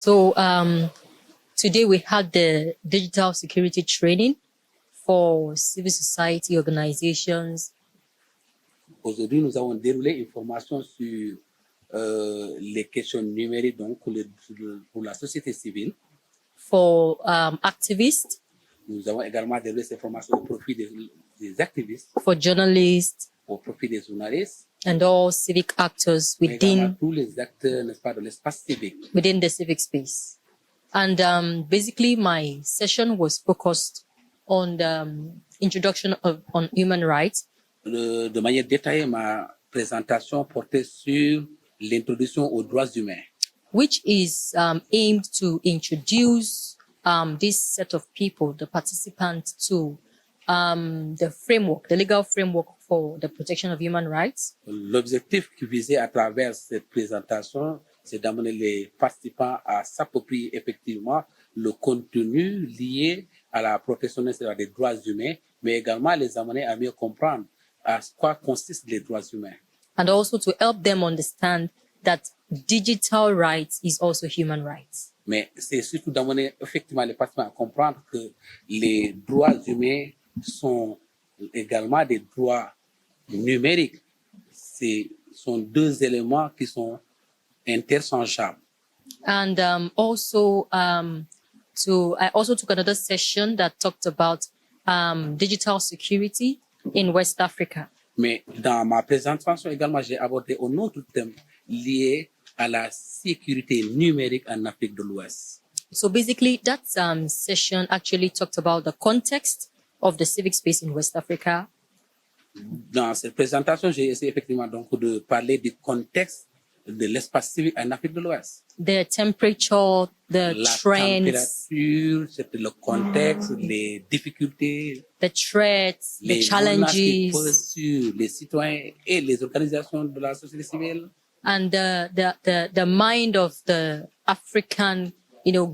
So today we had the digital security training for civil society organizations. Aujourd'hui, nous avons déroulé une formation sur les questions numériques donc pour la société civile. For activists. Nous avons également déroulé ces formations au profit des activistes. For journalists. Au profit des journalistes. And all civic actors within tous les acteurs, n'est-ce pas, de l'espace civique. Within the civic space. And basically, my session was focused on the introduction on human rights. De manière détaillée, ma présentation portait sur l'introduction aux droits humains. Which is aimed to introduce this set of people, the participants, to the framework, the legal framework for the protection of human rights. L'objectif qui visait à travers cette présentation, c'est d'amener les participants à s'approprier effectivement le contenu lié à la protection des droits humains, mais également les amener à mieux comprendre à quoi consistent les droits humains. And also to help them understand that digital rights is also human rights. Mais c'est surtout d'amener effectivement les participants à comprendre que les droits humains sont également des droits numériques. Ce sont deux éléments qui sont interchangeables. And I also took another session that talked about digital security in West Africa. Mais dans ma présentation également, j'ai abordé un autre thème lié à la sécurité numérique en Afrique de l'Ouest. So basically, that session actually talked about the context of the civic space in West Africa. Dans cette présentation, j'ai essayé effectivement donc de parler du contexte de l'espace civique en Afrique de l'Ouest. The temperature, the trends. La température, c'était le contexte, les difficultés. The threats, the challenges. Sur les citoyens et les organisations de la société civile. And the mind of the African,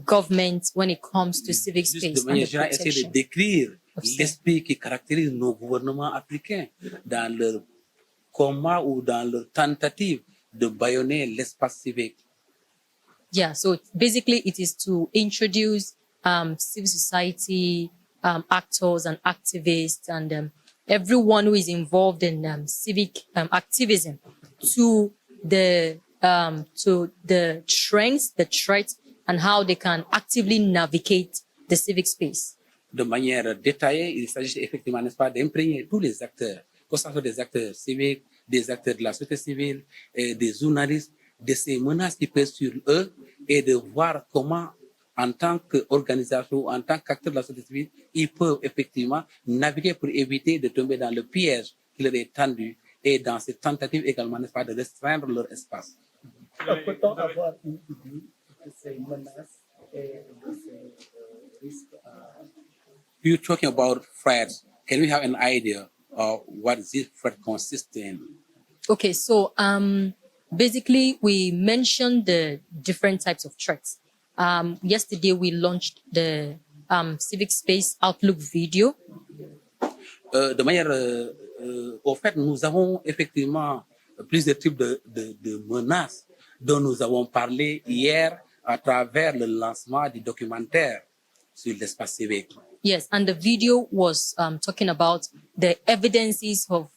government when it comes to civic space. De manière générale, essayer de décrire l'esprit qui caractérise nos gouvernements africains dans leur combat ou dans leur tentative de bâillonner l'espace civique. Yeah, so basically it is to introduce civil society actors and activists and everyone who is involved in civic activism to the trends, the threats, and how they can actively navigate the civic space. De manière détaillée, il s'agit effectivement, n'est-ce pas, d'imprégner tous les acteurs, que ce soit des acteurs civiques, des acteurs de la société civile, des journalistes, de ces menaces qui pèsent sur eux et de voir comment, en tant qu'organisation, en tant qu'acteur de la société civile, ils peuvent effectivement naviguer pour éviter de tomber dans le piège qui leur est tendu et dans cette tentative également, n'est-ce pas, de restreindre leur espace. Peut-on avoir une idée de ces menaces et de ces risques? You're talking about threats. Can we have an idea of what this threat consists in? Okay, so basically we mentioned the different types of threats. Yesterday we launched the Civic Space Outlook video. De manière, au fait, nous avons effectivement plusieurs types de menaces dont nous avons parlé hier à travers le lancement du documentaire sur l'espace civique. Yes, and the video was talking about the evidences of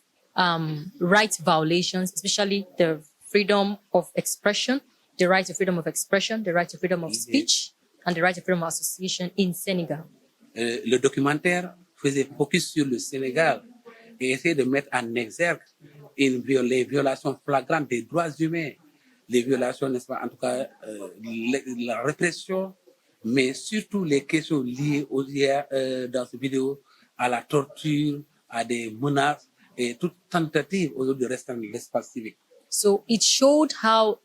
rights violations, especially the freedom of expression, the right to freedom of expression, the right to freedom of speech, and the right to freedom of association in Senegal. Le documentaire faisait focus sur le Sénégal et essayait de mettre en exergue les violations flagrantes des droits humains, les violations, n'est-ce pas, en tout cas, la répression, mais surtout les questions liées dans cette vidéo à la torture, à des menaces et toute tentative aujourd'hui de restreindre l'espace civique. So it showed how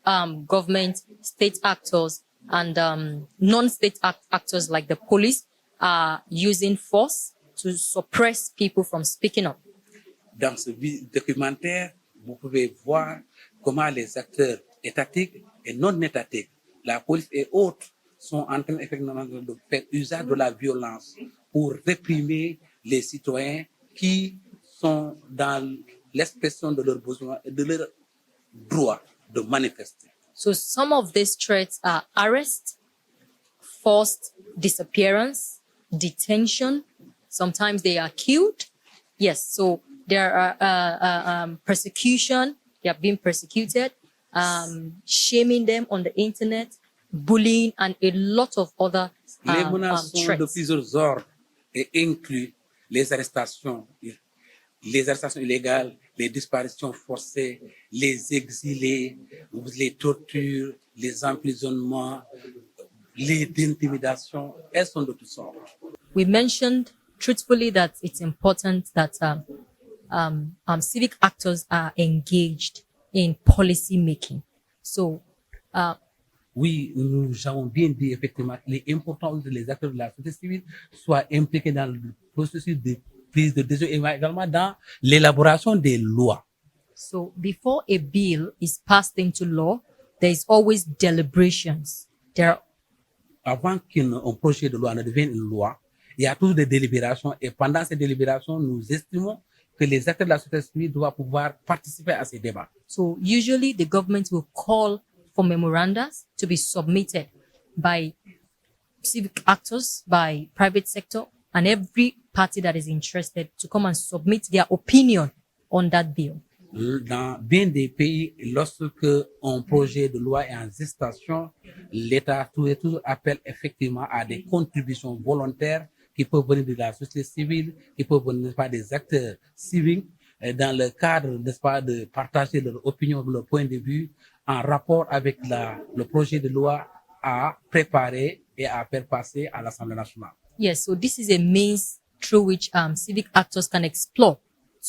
government, state actors, and non-state actors like the police are using force to suppress people from speaking up. Dans ce documentaire, vous pouvez voir comment les acteurs étatiques et non étatiques, la police et autres, sont en train effectivement de faire usage de la violence pour réprimer les citoyens qui sont dans l'expression de leurs besoins et de leurs droits de manifester. So some of these threats are arrest, forced disappearance, detention. Sometimes they are killed. Yes, so there are persecution. They are being persecuted, shaming them on the internet, bullying, and a lot of other Les menaces sont de threats. plusieurs ordres et incluent les arrestations illégales, les disparitions forcées, les exilés, les tortures, les emprisonnements, les intimidations. Elles sont de toutes sortes. We mentioned truthfully that it's important that civic actors are engaged in policy making. So, Oui, nous avons bien dit effectivement qu'il est important que les acteurs de la société civile soient impliqués dans le processus de prise de décision et également dans l'élaboration des lois. so before a bill is passed into law, there is always deliberations. There are Avant qu'un projet de loi ne devienne une loi, il y a toujours des délibérations et pendant ces délibérations, nous estimons que les acteurs de la société civile doivent pouvoir participer à ces débats. So usually the government will call for memorandas to be submitted by civic actors, by private sector, and every party that is interested to come and submit their opinion on that bill. Dans bien des pays, lorsque un projet de loi est en gestation, l'État tout appelle effectivement à des contributions volontaires qui peuvent venir de la société civile, qui peuvent venir, n'est-ce pas, des acteurs civils, dans le cadre, n'est-ce pas, de partager leur opinion, leur point de vue, en rapport avec le projet de loi à préparer et à faire passer à l'Assemblée nationale. Yes, so this is a means through which civic actors can explore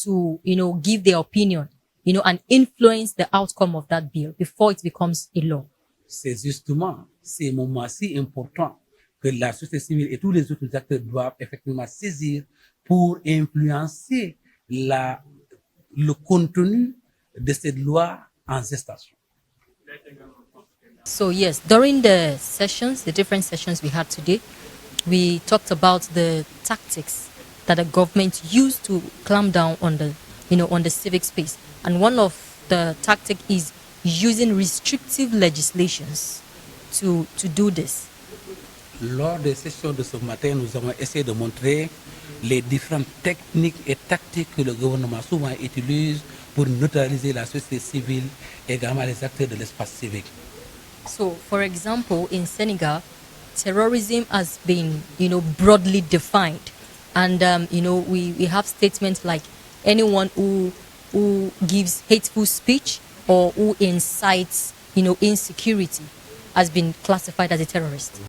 to, give their opinion, and influence the outcome of that bill before it becomes a law. C'est justement ces moments si importants que la société civile et tous les autres acteurs doivent effectivement saisir pour influencer le contenu de cette loi en gestation. So yes, during the different sessions we had today, we talked about the tactics that the government used to clamp down on the civic space. And one of the tactics is using restrictive legislations to do this. Lors des sessions de ce matin, nous avons essayé de montrer les différentes techniques et tactiques que le gouvernement souvent utilise pour neutraliser la société civile et également les acteurs de l'espace civique. So, for example, in Senegal, terrorism has been, broadly defined. And, we have statements like anyone who gives hateful speech or who incites, insecurity has been classified as a terrorist.